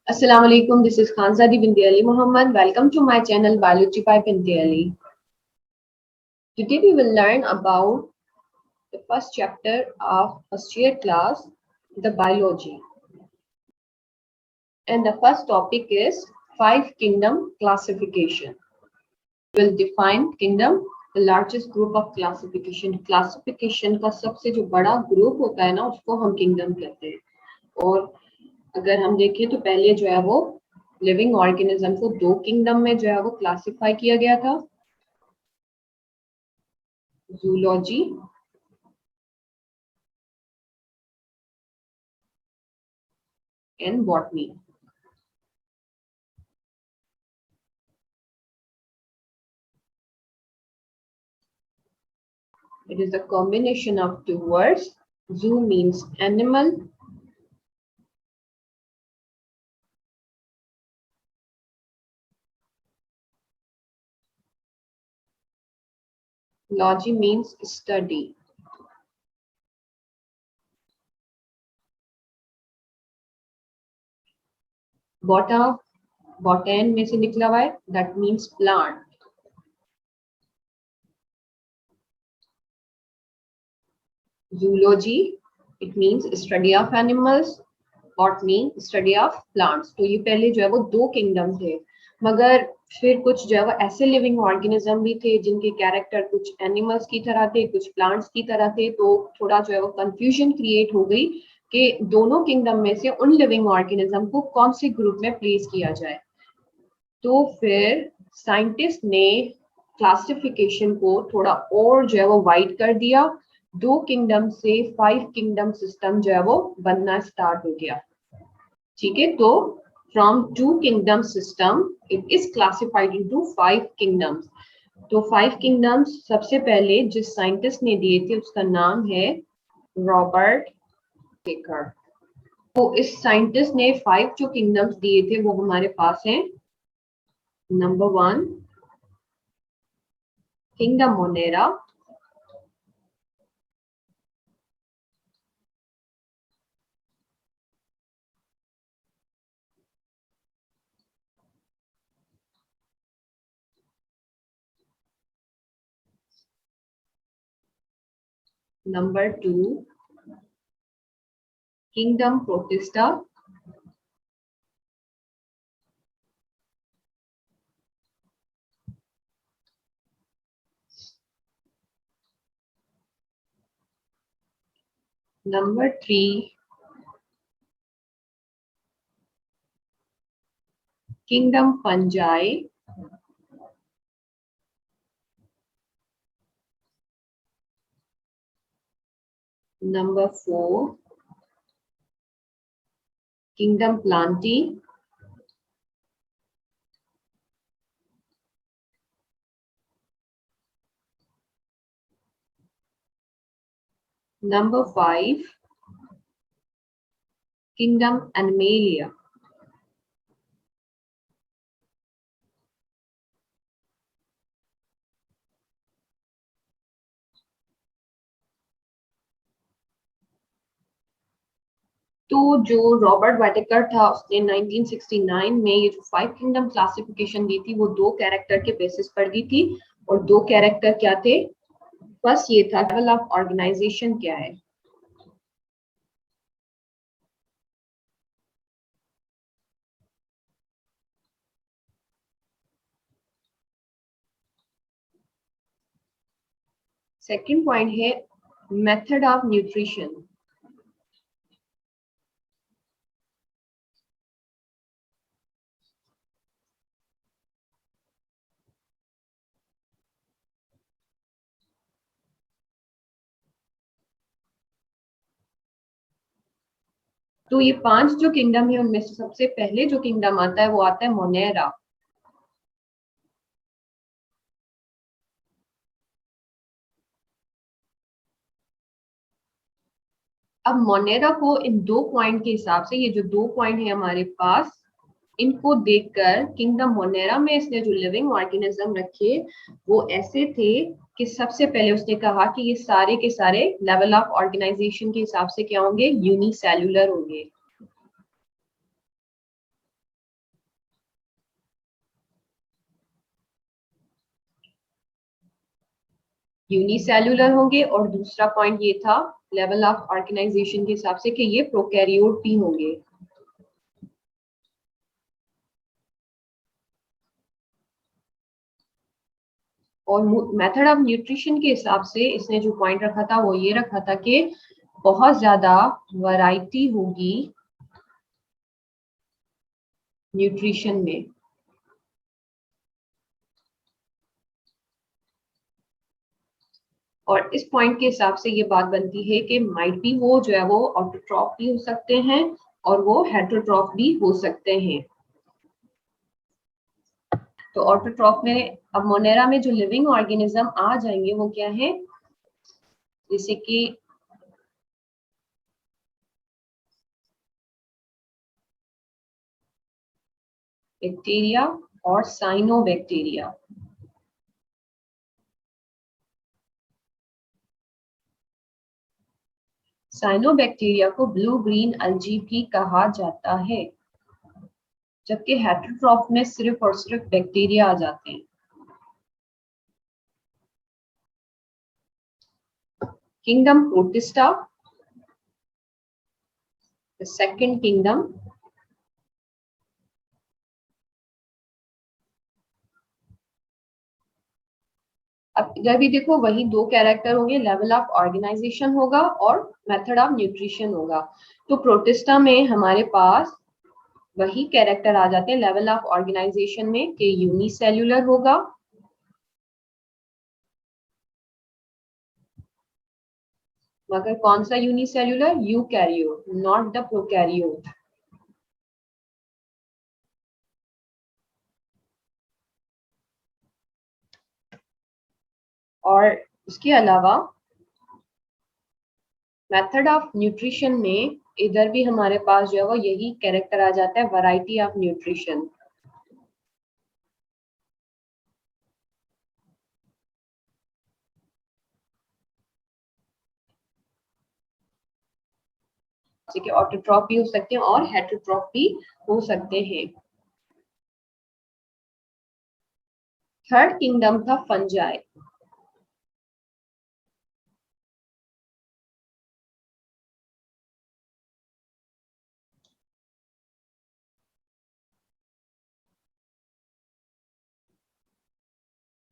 Assalamu alaikum. This is Khanzadi Binti Ali Muhammad. Welcome to my channel Biology by Binti Ali. Today we will learn about the first chapter of first year class, the biology. And the first topic is five kingdom classification. We will define kingdom, the largest group of classification. Classification का सबसे जो बड़ा group होता है ना उसको हम kingdom कहते हैं. और अगर हम देखें तो पहले जो है वो लिविंग ऑर्गेनिज्म को दो किंगडम में जो है वो क्लासिफाई किया गया था, zoology and botany. It is a combination of two words. Zoo means animal, logy means study. बॉटन में से निकला हुआ है, that means plant. Zoology, it means study of animals. Botany, study of plants. तो ये पहले जो है वो दो किंगडम थे, मगर फिर कुछ जो है वो ऐसे लिविंग ऑर्गेनिज्म भी थे जिनके कैरेक्टर कुछ एनिमल्स की तरह थे, कुछ प्लांट्स की तरह थे. तो थोड़ा जो है वो कंफ्यूजन क्रिएट हो गई कि दोनों किंगडम में से उन लिविंग ऑर्गेनिज्म को कौन से ग्रुप में प्लेस किया जाए. तो फिर साइंटिस्ट ने क्लासिफिकेशन को थोड़ा और जो है वो वाइड कर दिया. दो किंगडम से 5 किंगडम सिस्टम जो है वो बनना स्टार्ट हो गया. ठीक है, तो from 2 kingdom system it is classified into 5 kingdoms. तो 5 किंगडम्स सबसे पहले जिस साइंटिस्ट ने दिए थे उसका नाम है रॉबर्ट टेकर. तो इस साइंटिस्ट ने 5 जो किंगडम्स दिए थे वो हमारे पास हैं. Number 1 kingdom Monera, number 2 kingdom protista, number 3 kingdom fungi, number 4 kingdom Plantae, number 5 kingdom animalia. तो जो रॉबर्ट वाटेकर था उसने 1969 में ये जो 5 किंगडम क्लासिफिकेशन दी थी वो दो कैरेक्टर के बेसिस पर दी थी. और दो कैरेक्टर क्या थे? फर्स्ट ये था लेवल ऑफ ऑर्गेनाइजेशन क्या है. सेकंड पॉइंट है मेथड ऑफ न्यूट्रिशन. तो ये 5 जो किंगडम है उनमें से सबसे पहले जो किंगडम आता है वो आता है मोनेरा. अब मोनेरा को इन दो पॉइंट के हिसाब से, ये जो दो पॉइंट है हमारे पास, इनको देखकर किंगडम मोनेरा में इसने जो लिविंग ऑर्गेनिज्म रखे वो ऐसे थे कि सबसे पहले उसने कहा कि ये सारे के सारे लेवल ऑफ ऑर्गेनाइजेशन के हिसाब से क्या होंगे? यूनिसेल्युलर होंगे. यूनिसेल्युलर होंगे, और दूसरा पॉइंट ये था लेवल ऑफ ऑर्गेनाइजेशन के हिसाब से कि ये प्रोकैरियोट भी होंगे। और मेथड ऑफ न्यूट्रिशन के हिसाब से इसने जो पॉइंट रखा था वो ये रखा था कि बहुत ज्यादा वैरायटी होगी न्यूट्रिशन में। और इस पॉइंट के हिसाब से ये बात बनती है कि माइट भी वो जो है वो ऑटोट्रॉफ भी हो सकते हैं और वो हेटरोट्रॉफ भी हो सकते हैं। तो ऑटोट्रॉफ में अब मोनेरा में जो लिविंग ऑर्गेनिज्म आ जाएंगे वो क्या है, जैसे कि बैक्टीरिया और साइनोबैक्टीरिया। साइनोबैक्टीरिया को ब्लू ग्रीन अलजी भी कहा जाता है, जबकि हेटरोट्रॉफ में सिर्फ और सिर्फ बैक्टीरिया आ जाते हैं। Kingdom protista, the second kingdom. अब इधर भी देखो वही दो कैरेक्टर होंगे, लेवल ऑफ ऑर्गेनाइजेशन होगा और मेथड ऑफ न्यूट्रिशन होगा। तो प्रोटिस्टा में हमारे पास वही कैरेक्टर आ जाते हैं लेवल ऑफ ऑर्गेनाइजेशन में कि यूनिसेल्युलर होगा, मगर कौन सा unicellular, eukaryote, not the prokaryote. और उसके अलावा मेथड ऑफ न्यूट्रिशन में इधर भी हमारे पास जो है वो यही कैरेक्टर आ जाता है, वैरायटी ऑफ न्यूट्रिशन। जैसे कि ऑटोट्रॉफ भी हो सकते हैं और हेटरोट्रॉफ भी हो सकते हैं। थर्ड किंगडम था फंजाई।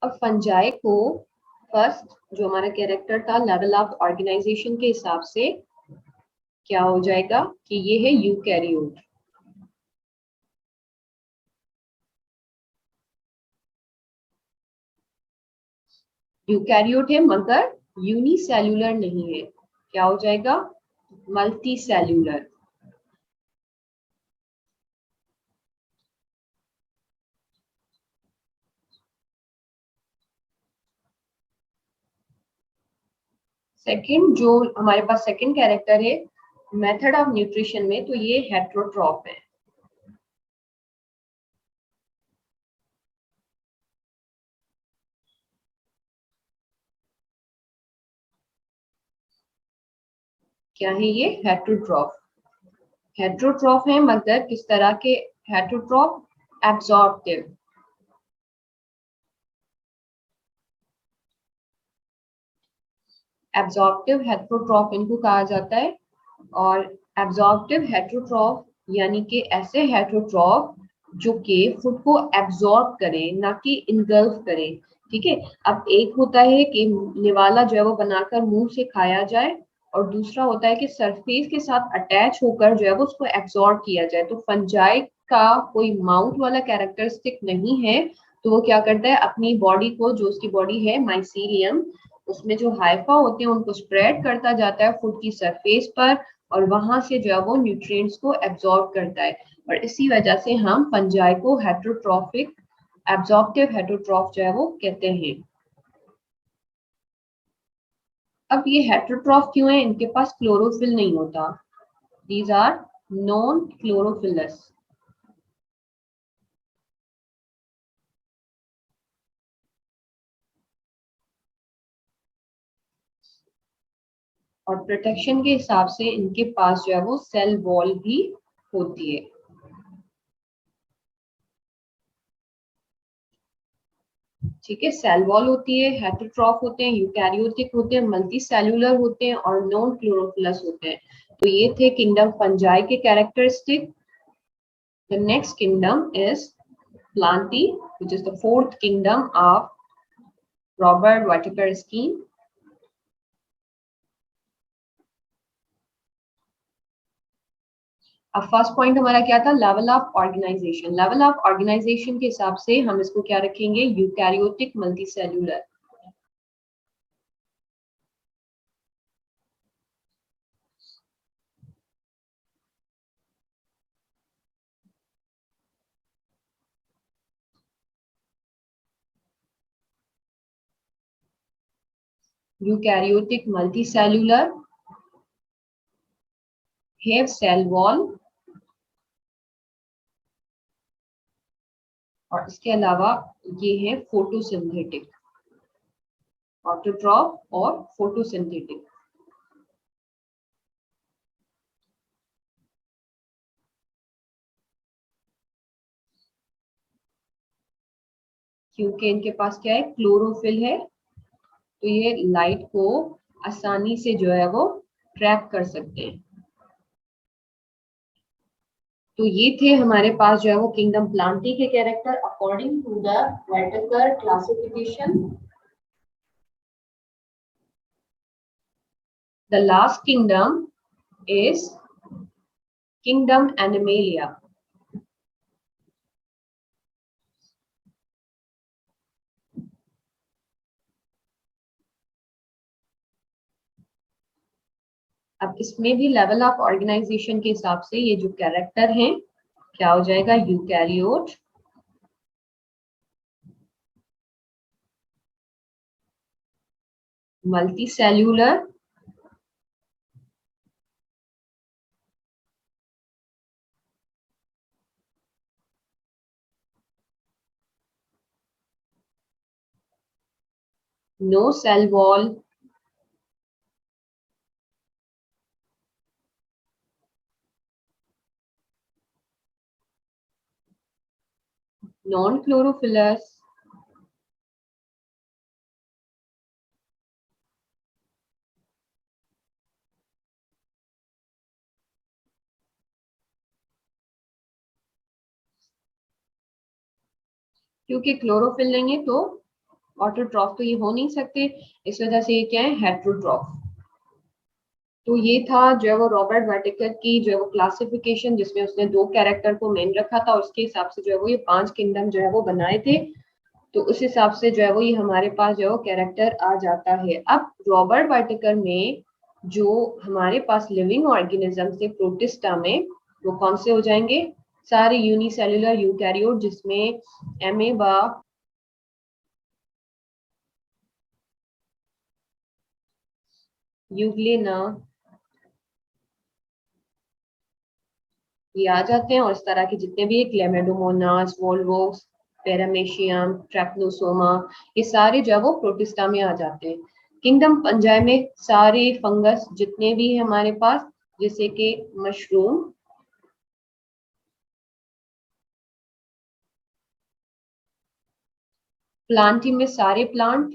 अब फंजाई को फर्स्ट जो हमारा कैरेक्टर था लेवल ऑफ ऑर्गेनाइजेशन के हिसाब से क्या हो जाएगा कि ये है यूकैरियोट। यूकैरियोट है मगर यूनिसेल्युलर नहीं है, क्या हो जाएगा, मल्टी सेल्यूलर। सेकंड जो हमारे पास सेकंड कैरेक्टर है मेथड ऑफ न्यूट्रिशन में, तो ये हेटरोट्रॉफ है। क्या है ये, हेटरोट्रॉफ। हेटरोट्रॉफ है मगर किस तरह के हेटरोट्रॉफ, एब्जॉर्प्टिव। एब्जॉर्प्टिव हेटरोट्रॉफ इनको कहा जाता है। और एब्जॉर्प्टिव हेटरोट्रॉफ यानी कि ऐसे हेटरोट्रॉफ जो कि फूड को एब्जॉर्ब करें ना कि इनगल्फ करें। ठीक है, अब एक होता है कि निवाला जो है वो बनाकर मुंह से खाया जाए, और दूसरा होता है कि सरफेस के साथ अटैच होकर जो है वो उसको एब्जॉर्ब किया जाए। तो फंजाई का कोई माउथ वाला कैरेक्टरिस्टिक नहीं है, तो वो क्या करता है अपनी बॉडी को, जो उसकी बॉडी है माइसीलियम, उसमें जो हाइफा होते हैं उनको स्प्रेड करता जाता है फूड की सरफेस पर, और वहां से जो है वो न्यूट्रिएंट्स को एब्जॉर्ब करता है। और इसी वजह से हम फंजाई को हेटरोट्रॉफिक, एब्जॉर्प्टिव हेटरोट्रॉफ जो है वो कहते हैं। अब ये हेटरोट्रॉफ क्यों है, इनके पास क्लोरोफिल नहीं होता, दीज आर नॉन क्लोरोफिलस। और प्रोटेक्शन के हिसाब से इनके पास जो है वो सेल वॉल भी होती है। ठीक है, सेल वॉल होती है, हेटरोट्रॉफ होते हैं, यूकैरियोटिक होते हैं, मल्टी सेल्यूलर होते हैं और नॉन क्लोरोफिलस होते हैं। तो ये थे किंगडम फंजाई के characteristic. The next kingdom is Plantae, which is the fourth kingdom of Robert Whittaker scheme. अब फर्स्ट पॉइंट हमारा क्या था, level of organisation. Level of organisation के हिसाब से हम इसको क्या रखेंगे, eukaryotic multicellular. Eukaryotic multicellular have cell wall, और इसके अलावा ये है फोटोसिंथेटिक, ऑटोट्रॉफ और फोटोसिंथेटिक। क्योंकि इनके पास क्या है, क्लोरोफिल है, तो ये लाइट को आसानी से जो है वो ट्रैप कर सकते हैं। तो ये थे हमारे पास जो है वो किंगडम प्लांटी के character according to the Whittaker classification. The last kingdom is kingdom animalia. अब इसमें भी लेवल ऑफ ऑर्गेनाइजेशन के हिसाब से ये जो कैरेक्टर हैं क्या हो जाएगा, eukaryote, multicellular, no cell wall, non chlorophyllous, क्योंकि क्लोरोफिल नहीं है तो ऑटोट्रॉफ तो ये हो नहीं सकते, इस वजह से ये क्या है, हेट्रोट्रॉफ। तो ये था जो है वो रॉबर्ट वाइटेकर की जो है वो क्लासिफिकेशन, जिसमें उसने दो कैरेक्टर को मेन रखा था और उसके हिसाब से जो है वो ये 5 किंगडम जो है वो बनाए थे। तो उस हिसाब से जो है वो ये हमारे पास जो है वो कैरेक्टर आ जाता है। अब रॉबर्ट वाइटेकर में जो हमारे पास लिविंग ऑर्गेनिज्म थे प्रोटिस्टा में, वो कौन से हो जाएंगे, सारे यूनिसेल्युलर यूकैरियोट, जिसमें एमेबा, यूग्लेना, ये आ जाते हैं। और इस तरह के जितने भी क्लेमेडोमोनास, वोल्वोक्स, पैरामेशियम, ट्रैपनोसोमा, ये सारे जो है वो प्रोटिस्टा में आ जाते हैं। किंगडम पंजाई में सारे फंगस जितने भी हैं हमारे पास, जैसे कि मशरूम, प्लांटी में सारे प्लांट,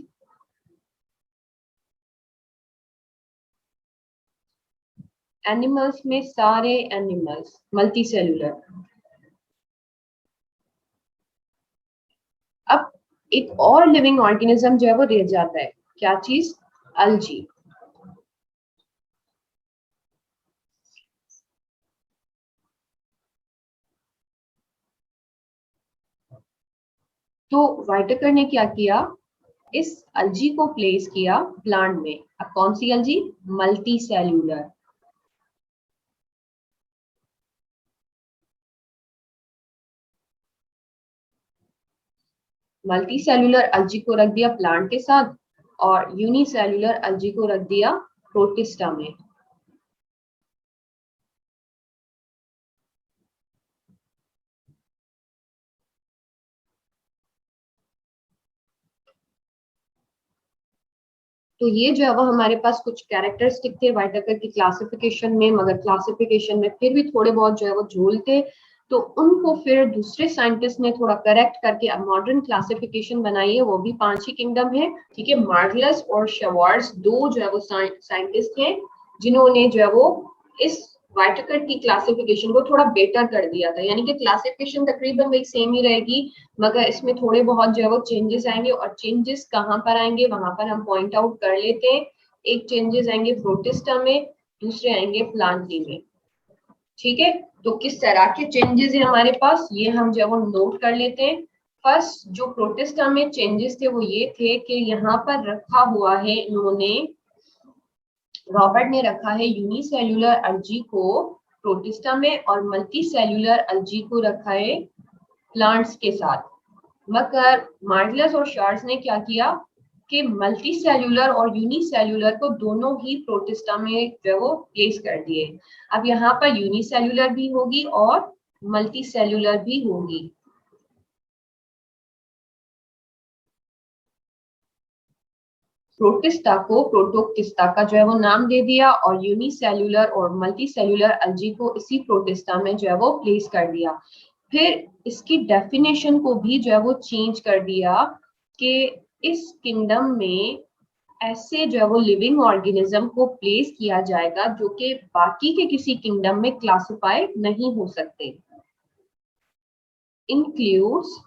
एनिमल्स में सारे एनिमल्स, मल्टी सेल्यूलर। अब एक और लिविंग ऑर्गेनिज्म जो है वो रह जाता है, क्या चीज, अल्जी। तो वाइटेकर ने क्या किया, इस अलजी को प्लेस किया प्लांट में। अब कौन सी अलजी, मल्टी सेल्यूलर। मल्टी सेल्यूलर अलजी को रख दिया प्लांट के साथ और यूनिसेल्यूलर अलजी को रख दिया प्रोटिस्टा में। तो ये जो है वो हमारे पास कुछ कैरेक्टरिस्टिक थे वाइटेकर की क्लासिफिकेशन में, मगर क्लासिफिकेशन में फिर भी थोड़े बहुत जो है वो झोल थे। तो उनको फिर दूसरे साइंटिस्ट ने थोड़ा करेक्ट करके अब मॉडर्न क्लासिफिकेशन बनाई है, वो भी 5 ही किंगडम है। ठीक है, मार्गलस और शवार्ट्ज दो जो है वो साइंटिस्ट हैं जिन्होंने जो है वो इस वाइटकर की क्लासिफिकेशन को थोड़ा बेटर कर दिया था। यानी कि क्लासिफिकेशन तकरीबन वही सेम ही रहेगी, मगर इसमें थोड़े बहुत जो है वो चेंजेस आएंगे। और चेंजेस कहाँ पर आएंगे वहां पर हम पॉइंट आउट कर लेते हैं। एक चेंजेस आएंगे प्रोटिस्टा में, दूसरे आएंगे प्लांटी में। ठीक है, तो किस तरह के चेंजेस है हमारे पास ये हम जो है वो नोट कर लेते हैं। फर्स्ट जो प्रोटिस्टा में चेंजेस थे वो ये थे कि यहाँ पर रखा हुआ है इन्होंने, रॉबर्ट ने रखा है यूनिसेल्युलर अल्गी को प्रोटिस्टा में और मल्टी सेल्युलर अल्गी को रखा है प्लांट्स के साथ। मगर मार्गलस और शार्ट्स ने क्या किया कि मल्टी सेल्युलर और यूनिसेल्युलर को दोनों ही प्रोटिस्टा में जो वो प्लेस कर दिए। अब यहाँ पर यूनिसेल्युलर भी होगी और मल्टी सेल्युलर भी होगी। प्रोटिस्टा को प्रोटोक्टिस्टा का जो है वो नाम दे दिया और यूनिसेल्युलर और मल्टी सेल्युलर अल्गी को इसी प्रोटिस्टा में जो है वो प्लेस कर दिया। फिर इसकी डेफिनेशन को भी जो है वो चेंज कर दिया कि इस किंगडम में ऐसे जो है वो लिविंग ऑर्गेनिज्म को प्लेस किया जाएगा जो कि बाकी के किसी किंगडम में क्लासिफाई नहीं हो सकते। Includes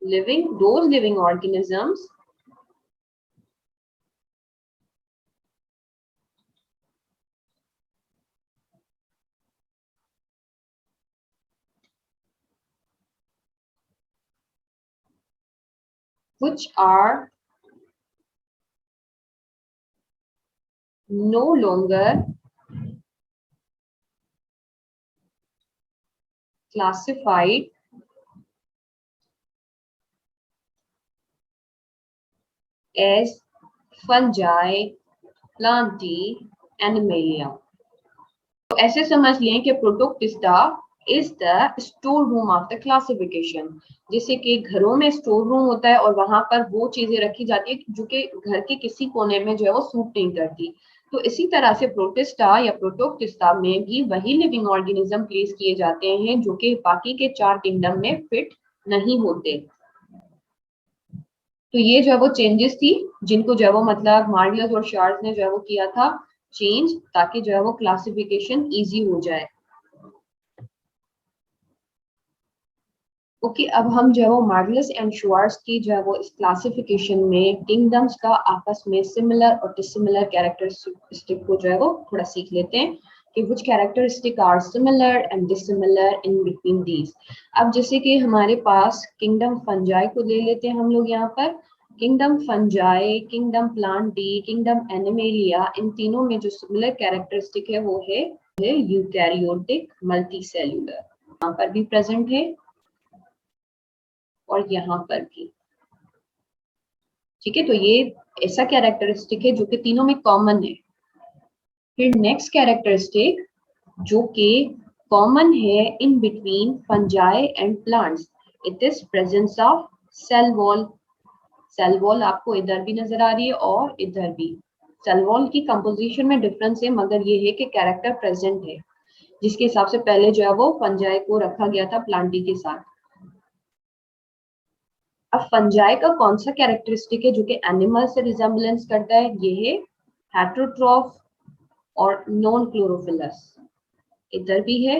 those living organisms which are no longer classified as fungi, plantae, animalia। तो ऐसे समझ लें कि Protoctista is the store room of the classification. जैसे कि घरों में स्टोर रूम होता है और वहां पर वो चीजें रखी जाती है जो कि घर के किसी कोने में जो है वो सूट नहीं करती। तो इसी तरह से प्रोटिस्टा या प्रोटोक्टिस्टा में भी वही लिविंग ऑर्गेनिज्म प्लेस किए जाते हैं जो कि बाकी के 4 किंगडम में फिट नहीं होते। तो ये जो है वो चेंजेस थी जिनको जो है वो मतलब मार्गलस और शार्ट्स ने जो है वो किया था चेंज, ताकि जो है वो क्लासिफिकेशन इजी हो जाए। ओके, अब हम जो है वो मार्गलस एंड श्वार्ट्ज की जो है वो इस क्लासिफिकेशन में किंगडम्स का आपस में सिमिलर और डिसिमिलर कैरेक्टरिस्टिक को जो है वो थोड़ा सीख लेते हैं कि which characteristic are similar and dissimilar in between these। अब जैसे कि हमारे पास किंगडम फंजाई को ले लेते हैं हम लोग यहाँ पर। Kingdom fungi, kingdom plantae, kingdom animalia, इन तीनों में जो सिमिलर कैरेक्टरिस्टिक है वो है यूकैरियोटिक मल्टीसेल्युलर। यहाँ पर भी प्रेजेंट है और यहाँ पर भी। ठीक है, तो ये ऐसा कैरेक्टरिस्टिक है जो कि तीनों में कॉमन है। फिर नेक्स्ट कैरेक्टरिस्टिक जो कि कॉमन है in between fungi and plants, it is presence of cell wall. Cell wall आपको इधर भी नजर आ रही है और इधर भी। सेल वॉल की कंपोजिशन में डिफरेंस है मगर ये है कि कैरेक्टर प्रेजेंट है, जिसके हिसाब से पहले जो है वो फंजाई को रखा गया था प्लांटी के साथ। अब फंजाई का कौन सा कैरेक्टरिस्टिक है जो कि एनिमल से रिजेम्बलेंस करता है, ये है हेटेरोट्रॉफ और नॉन क्लोरोफिलस। इधर भी है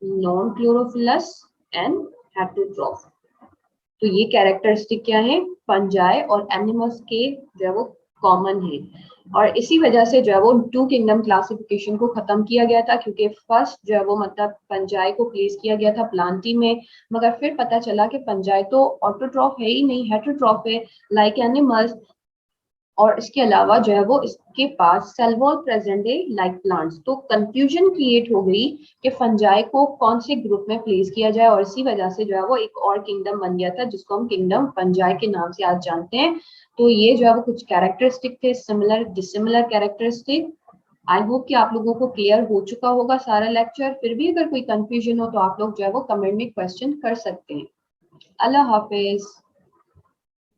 नॉन क्लोरोफिलस एंड हेटेरोट्रॉफ। तो ये कैरेक्टरिस्टिक क्या है फंजाई और एनिमल्स के जो है वो कॉमन है। और इसी वजह से जो है वो 2 किंगडम क्लासिफिकेशन को खत्म किया गया था, क्योंकि फर्स्ट जो है वो मतलब फंजाई को प्लेस किया गया था प्लांटी में, मगर फिर पता चला कि फंजाई तो ऑटोट्रॉफ है ही नहीं, हेटेरोट्रॉफ है लाइक एनिमल्स। और इसके अलावा जो है वो इसके पास सेल वॉल प्रेजेंट है लाइक प्लांट्स। तो कंफ्यूजन क्रिएट हो गई कि फंजाई को कौन से ग्रुप में प्लेस किया जाए, और इसी वजह से जो है वो एक और किंगडम बन गया था जिसको हम किंगडम फंजाई के नाम से आज जानते हैं। तो ये जो है वो कुछ कैरेक्टरिस्टिक थे, similar dissimilar characteristic. I hope कि आप लोगों को क्लियर हो चुका होगा सारा लेक्चर। फिर भी अगर कोई कंफ्यूजन हो तो आप लोग जो है वो कमेंट में क्वेश्चन कर सकते हैं। अल्लाह हाफिज।